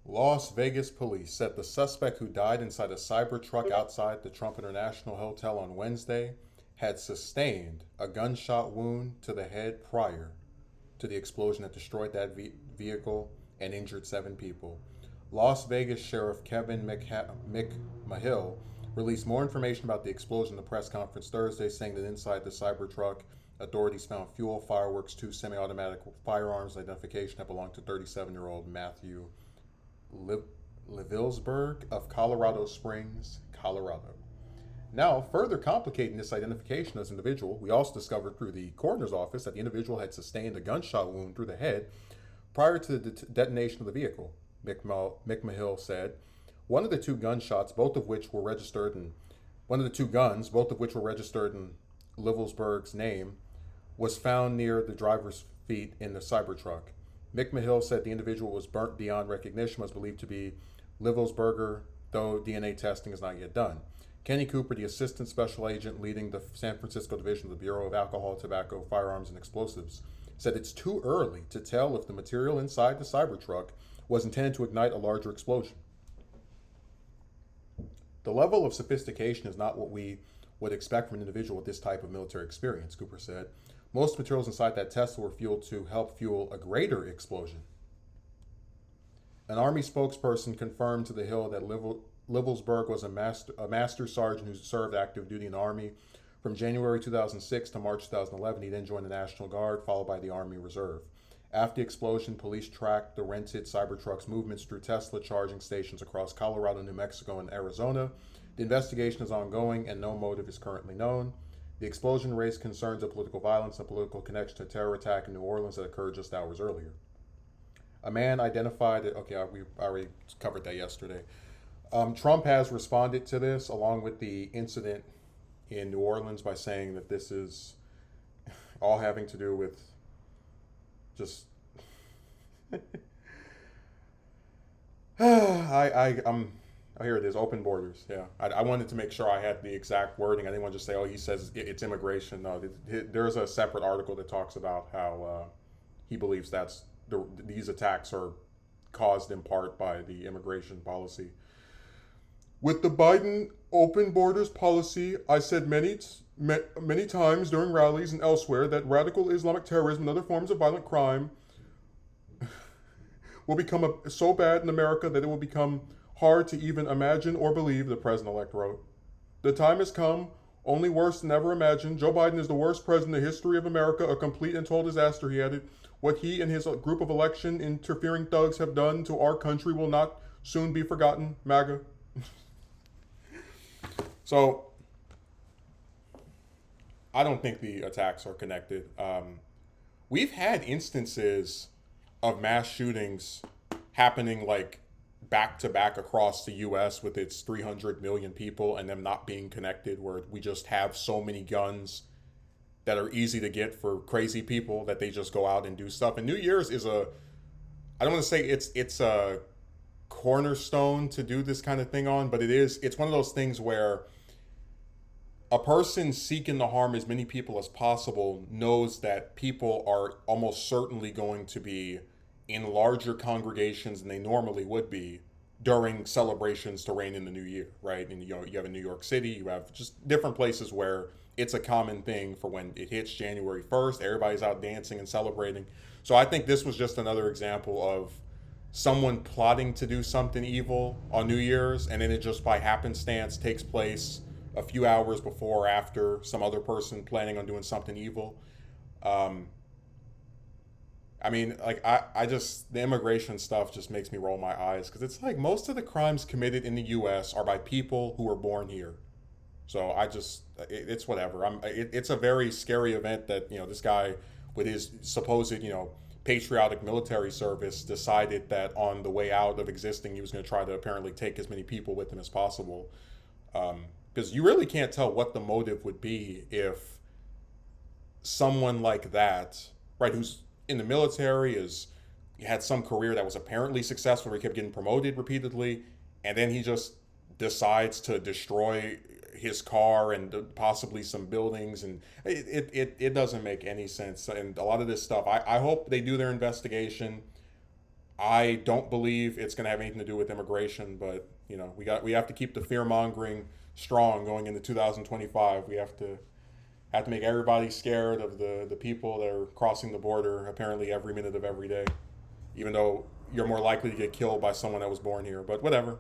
Las Vegas police said the suspect who died inside a Cybertruck outside the Trump International Hotel on Wednesday had sustained a gunshot wound to the head prior to the explosion that destroyed that vehicle and injured 7 people. Las Vegas Sheriff Kevin McMahill released more information about the explosion in the press conference Thursday, saying that inside the Cybertruck, authorities found fuel, fireworks, 2 semi-automatic firearms, identification that belonged to 37-year-old Matthew Levillsburg of Colorado Springs, Colorado. Now, further complicating this identification of this individual, we also discovered through the coroner's office that the individual had sustained a gunshot wound through the head prior to the detonation of the vehicle. McMahill said one of the two gunshots, both of which were registered in one of the two guns, both of which were registered in Livelsburg's name, was found near the driver's feet in the Cybertruck. McMahill said the individual was burnt beyond recognition, was believed to be Livelsberger, though DNA testing is not yet done. Kenny Cooper, the assistant special agent leading the San Francisco division of the Bureau of Alcohol, Tobacco, Firearms, and Explosives, said it's too early to tell if the material inside the Cybertruck was intended to ignite a larger explosion. The level of sophistication is not what we would expect from an individual with this type of military experience, Cooper said. Most materials inside that Tesla were fueled to help fuel a greater explosion. An Army spokesperson confirmed to The Hill that Livelsburg was a master sergeant who served active duty in the Army from January 2006 to March 2011. He then joined the National Guard, followed by the Army Reserve. After the explosion, police tracked the rented Cybertruck's movements through Tesla charging stations across Colorado, New Mexico, and Arizona. The investigation is ongoing and no motive is currently known. The explosion raised concerns of political violence and political connection to a terror attack in New Orleans that occurred just hours earlier. A man identified, we already covered that yesterday. Trump has responded to this along with the incident in New Orleans by saying that this is all having to do with just here it is, open borders. Yeah, I wanted to make sure I had the exact wording. I didn't want to just say, oh, he says it's immigration. No, there's a separate article that talks about how he believes these attacks are caused in part by the immigration policy. With the Biden open borders policy, I said many times during rallies and elsewhere that radical Islamic terrorism and other forms of violent crime will become so bad in America that it will become hard to even imagine or believe, the president-elect wrote. The time has come, only worse than ever imagined. Joe Biden is the worst president in the history of America, a complete and total disaster, he added. What he and his group of election interfering thugs have done to our country will not soon be forgotten. MAGA. So, I don't think the attacks are connected. We've had instances of mass shootings happening like back to back across the US with its 300 million people and them not being connected, where we just have so many guns that are easy to get for crazy people that they just go out and do stuff. And New Year's is I don't want to say it's a cornerstone to do this kind of thing on, but it's one of those things where a person seeking to harm as many people as possible knows that people are almost certainly going to be in larger congregations than they normally would be during celebrations to reign in the new year, right? And you have in New York City, you have just different places where it's a common thing for when it hits January 1st, everybody's out dancing and celebrating. So I think this was just another example of someone plotting to do something evil on New Year's, and then it just by happenstance takes place a few hours before or after some other person planning on doing something evil. I mean, like, the immigration stuff just makes me roll my eyes because it's like most of the crimes committed in the U.S. are by people who were born here. So it's whatever. It's a very scary event that, this guy with his supposed, patriotic military service decided that on the way out of existing, he was going to try to apparently take as many people with him as possible. Because you really can't tell what the motive would be if someone like that, right, who's in the military, had some career that was apparently successful, where he kept getting promoted repeatedly, and then he just decides to destroy his car and possibly some buildings, and it doesn't make any sense. And a lot of this stuff, I hope they do their investigation. I don't believe it's going to have anything to do with immigration, but we have to keep the fear mongering strong going into 2025. We have to make everybody scared of the people that are crossing the border apparently every minute of every day, even though you're more likely to get killed by someone that was born here. But whatever.